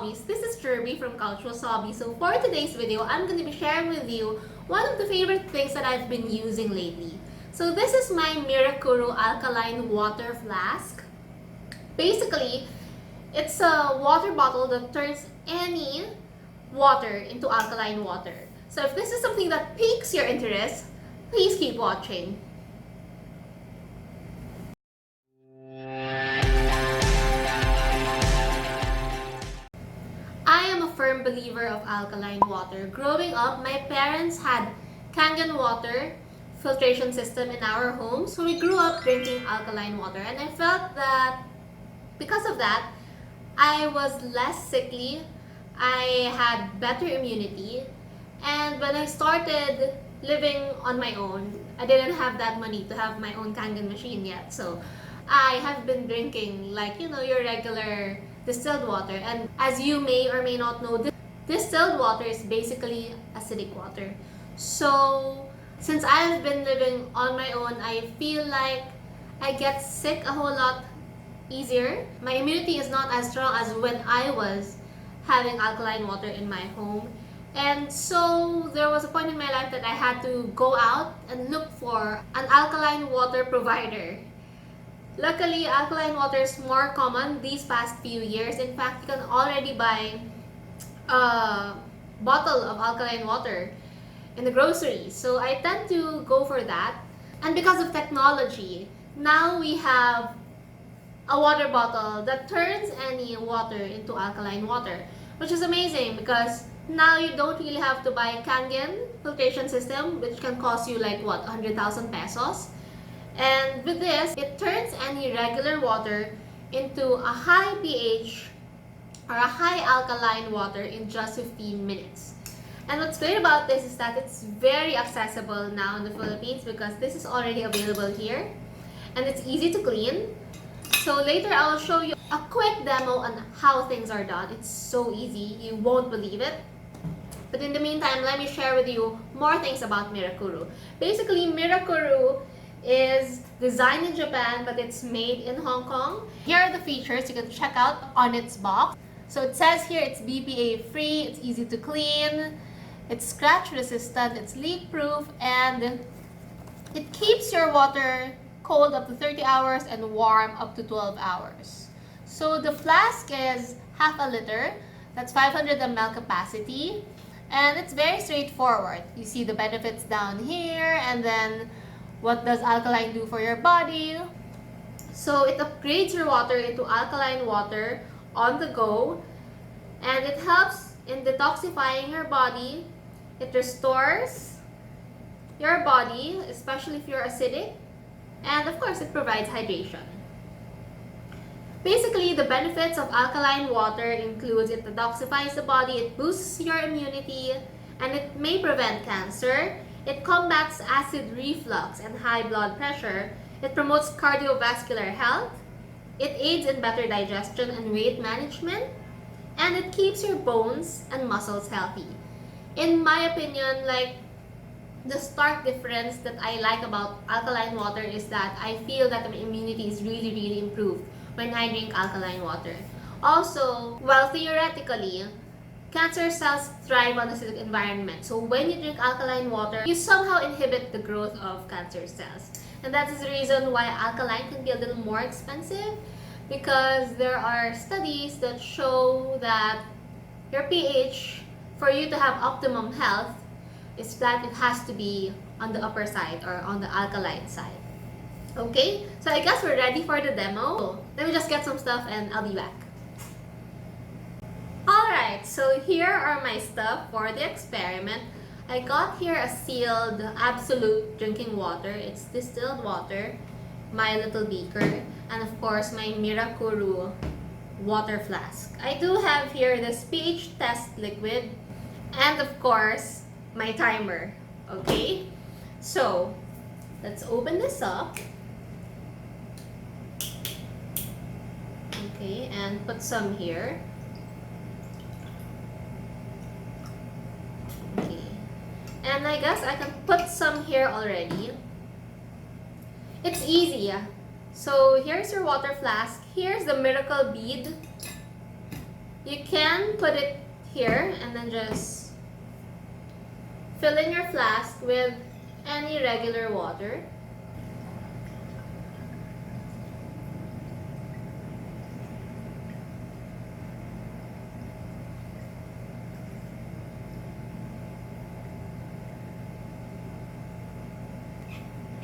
Couchwasabis. This is Jirbie from Couchwasabi. So for today's video, I'm going to be sharing with you one of the favorite things that I've been using lately. So this is my Miracuru Alkaline water flask. Basically, it's a water bottle that turns any water into alkaline water. So if this is something that piques your interest, please keep watching. I am a firm believer of alkaline water. Growing up, my parents had Kangen water filtration system in our home, so we grew up drinking alkaline water, and I felt that because of that, I was less sickly, I had better immunity, and when I started living on my own, I didn't have that money to have my own Kangen machine yet, so I have been drinking like, your regular distilled water. And as you may or may not know, distilled water is basically acidic water. So since I've been living on my own, I feel like I get sick a whole lot easier. My immunity is not as strong as when I was having alkaline water in my home. And so there was a point in my life that I had to go out and look for an alkaline water provider. Luckily, alkaline water is more common these past few years. In fact, you can already buy a bottle of alkaline water in the groceries. So I tend to go for that. And because of technology, now we have a water bottle that turns any water into alkaline water, which is amazing because now you don't really have to buy Kangen filtration system, which can cost you like 100,000 pesos. And with this, it turns any regular water into a high pH or a high alkaline water in just 15 minutes. And what's great about this is that it's very accessible now in the Philippines because this is already available here and it's easy to clean. So later I will show you a quick demo on how things are done. It's so easy, you won't believe it. But in the meantime, let me share with you more things about Miracuru. Basically, Miracuru is designed in Japan, but it's made in Hong Kong. Here are the features you can check out on its box. So it says here it's BPA free, it's easy to clean, it's scratch resistant, it's leak proof, and it keeps your water cold up to 30 hours and warm up to 12 hours. So the flask is half a liter, that's 500 ml capacity, and it's very straightforward. You see the benefits down here, and then what does alkaline do for your body? So it upgrades your water into alkaline water on the go, and it helps in detoxifying your body. It restores your body, especially if you're acidic, and of course it provides hydration. Basically, the benefits of alkaline water includes it detoxifies the body, it boosts your immunity, and it may prevent cancer. It combats acid reflux and high blood pressure. It promotes cardiovascular health. It aids in better digestion and weight management. And it keeps your bones and muscles healthy. In my opinion, the stark difference that I like about alkaline water is that I feel that my immunity is really, really improved when I drink alkaline water. Also, well, theoretically, cancer cells thrive on acidic environment. So when you drink alkaline water, you somehow inhibit the growth of cancer cells. And that is the reason why alkaline can be a little more expensive, because there are studies that show that your pH, for you to have optimum health, is that it has to be on the upper side or on the alkaline side. Okay, so I guess we're ready for the demo. Let me just get some stuff and I'll be back. Alright, so here are my stuff for the experiment. I got here a sealed absolute drinking water. It's distilled water, my little beaker, and of course my Miracuru water flask. I do have here this pH test liquid and of course my timer. Okay, so let's open this up. Okay, and put some here. Okay, and I guess I can put some here already. It's easy. So here's your water flask. Here's the miracle bead. You can put it here and then just fill in your flask with any regular water.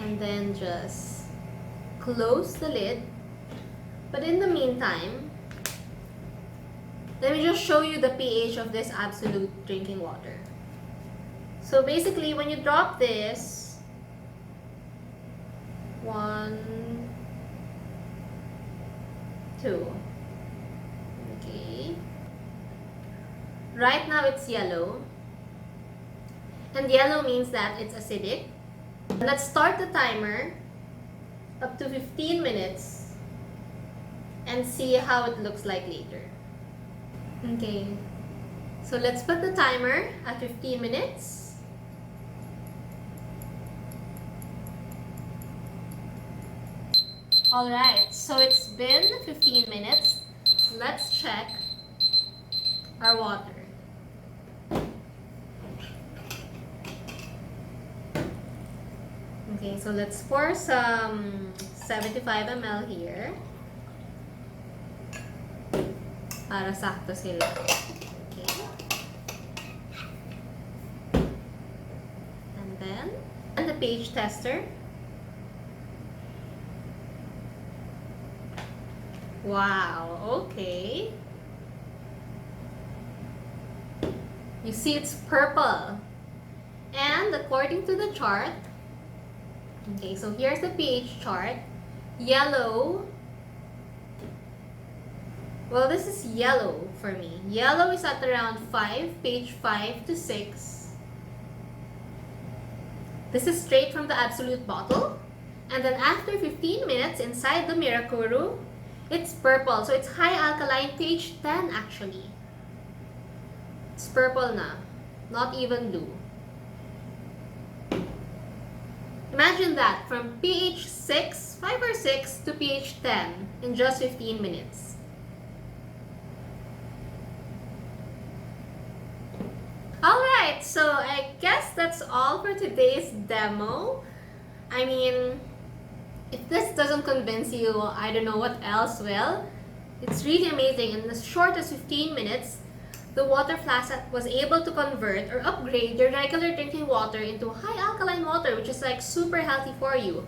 And then just close the lid. But in the meantime, let me just show you the pH of this absolute drinking water. So basically, when you drop this, 1, 2, okay. Right now it's yellow, and yellow means that it's acidic. Let's start the timer up to 15 minutes and see how it looks like later. Okay, so let's put the timer at 15 minutes. Alright, so it's been 15 minutes. Let's check our water. Okay, so let's pour some 75 ml here. Para sakto sila. Okay. And the pH tester. Wow, okay. You see it's purple. And according to the chart, okay, so here's the pH chart. Yellow. Well, this is yellow for me. Yellow is at around 5, pH 5 to 6. This is straight from the absolute bottle. And then after 15 minutes inside the Miracuru, it's purple. So it's high alkaline, pH 10 actually. It's purple na, not even blue. Imagine that, from pH 6, 5 or 6 to pH 10 in just 15 minutes. Alright, so I guess that's all for today's demo. I mean, if this doesn't convince you, I don't know what else will. It's really amazing. In as short as 15 minutes, the water flask was able to convert or upgrade your regular drinking water into high alkaline water, which is like super healthy for you.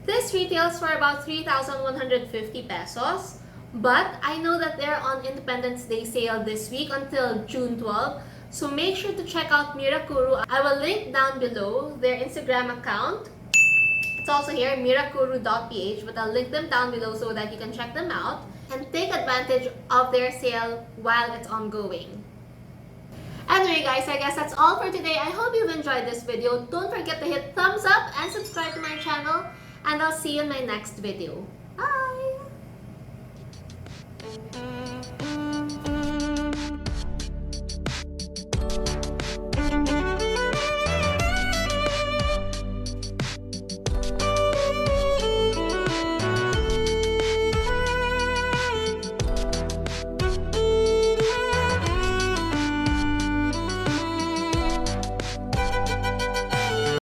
This retails for about 3,150 pesos. But I know that they're on Independence Day sale this week until June 12. So make sure to check out Miracuru. I will link down below their Instagram account. It's also here, miracuru.ph, but I'll link them down below so that you can check them out and take advantage of their sale while it's ongoing. Anyway guys, I guess that's all for today. I hope you've enjoyed this video. Don't forget to hit thumbs up and subscribe to my channel. And I'll see you in my next video. Bye!